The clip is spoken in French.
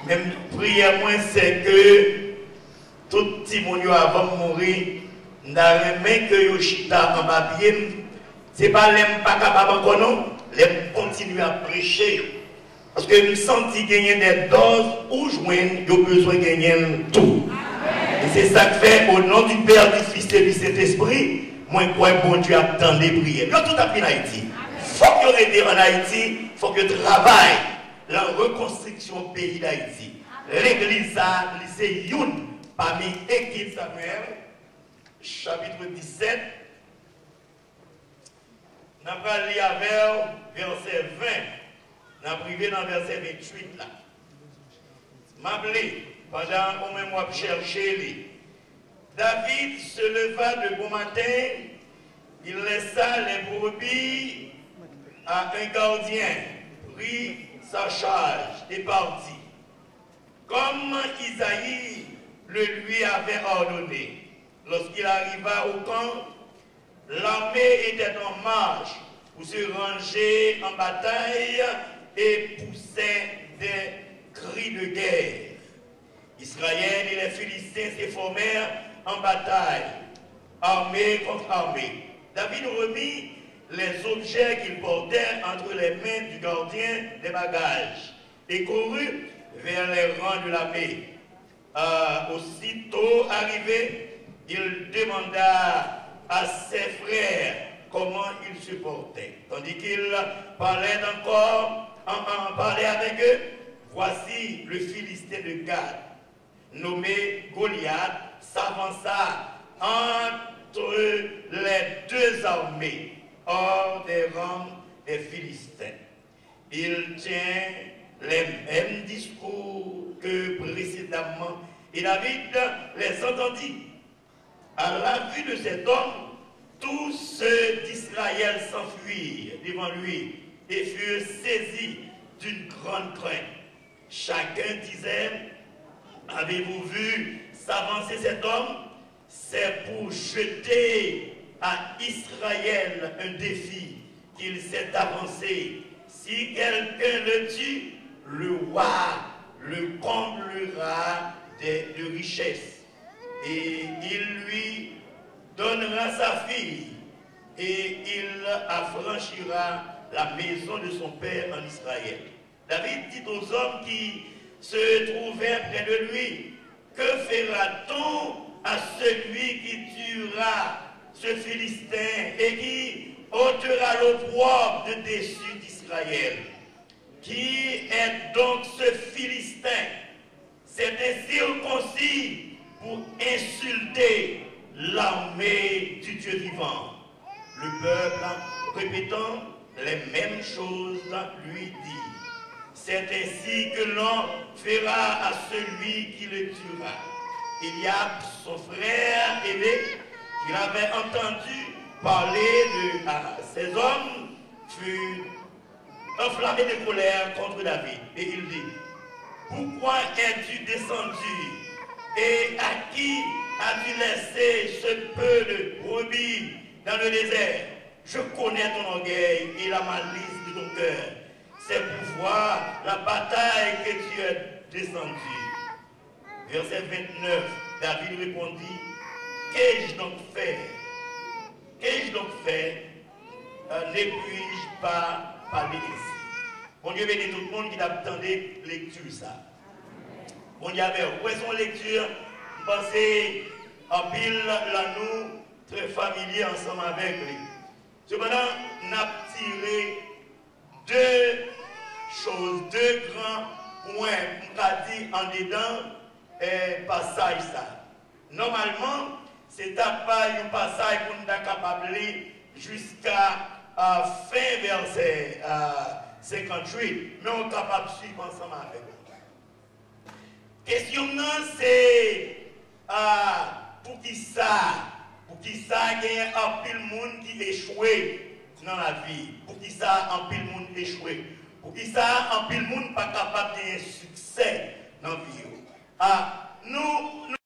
Même prière moi c'est que tout petit monde avant de mourir, n'a remis que yo chita en papier. C'est pas l'aime pas capable encore non, l'aime continuer à prêcher. Parce que nous sentons gagner des doses ou joindre, nous avons besoin de gagner tout. Et c'est ça que fait au nom du Père, du Fils et du Saint-Esprit, moi je crois que bon Dieu attend des prières. Nous tout appris en Haïti. Il faut que nous aidions en Haïti, il faut que nous travaillions la reconstruction du pays d'Haïti. L'église, c'est une parmi l'équipe Samuel, chapitre 17. Nous allons lire vers verset 20. Nous allons priver dans verset 28 là. M'appelé, pendant qu'on m'a cherché. David se leva de bon matin, il laissa les brebis à un gardien, prit sa charge et partit. Comme Isaïe le lui avait ordonné. Lorsqu'il arriva au camp, l'armée était en marche pour se ranger en bataille et poussait des cris de guerre. Israël et les Philistins se formèrent en bataille, armée contre armée. David remit les objets qu'il portait entre les mains du gardien des bagages et courut vers les rangs de l'armée. Aussitôt arrivé, il demanda à ses frères comment ils se portaient. Tandis qu'il parlait encore, parlait avec eux, voici le Philistin de Gad, nommé Goliath, s'avança entre les deux armées, hors des rangs des Philistins. Il tient les mêmes discours que précédemment, et David les entendit. À la vue de cet homme, tous ceux d'Israël s'enfuirent devant lui et furent saisis d'une grande crainte. Chacun disait, avez-vous vu s'avancer cet homme? C'est pour jeter à Israël un défi qu'il s'est avancé. Si quelqu'un le tue, le roi le comblera de richesses. Et il lui donnera sa fille et il affranchira la maison de son père en Israël. David dit aux hommes qui se trouvaient près de lui, que fera-t-on à celui qui tuera ce Philistin et qui ôtera l'opprobre de dessus d'Israël? Qui est donc ce Philistin? C'est un circoncis pour insulter l'armée du Dieu vivant. Le peuple, répétant les mêmes choses, lui dit, c'est ainsi que l'on fera à celui qui le tuera. Eliab, son frère aîné, qui avait entendu parler de ces hommes, fut enflammé de colère contre David. Et il dit, pourquoi es-tu descendu et à qui as-tu laissé ce peu de brebis dans le désert? Je connais ton orgueil et la malice de ton cœur. C'est pour voir la bataille que tu es descendu. Verset 29, David répondit, qu'ai-je donc fait? Qu'ai-je donc fait? Ne puis-je pas parler ici? Bon Dieu bénit tout le monde qui attendait lecture ça. Bon Dieu, où est son lecture? Pensez en pile là nous, très familier ensemble avec lui. Cependant, nous avons tiré deux choses, deux grands points, on a dit en dedans, passage ça. Normalement, c'est pas un passage qu'on est capable de lire jusqu'à fin verset 58, mais on est capable de suivre ensemble avec nous. Question c'est pour qui ça? Pour qui ça, il y a un pile monde qui échoué dans la vie. Pour qui ça, un pile monde échoué. Pour qui ça, un pile monde pas capable de succès dans la vie. Nous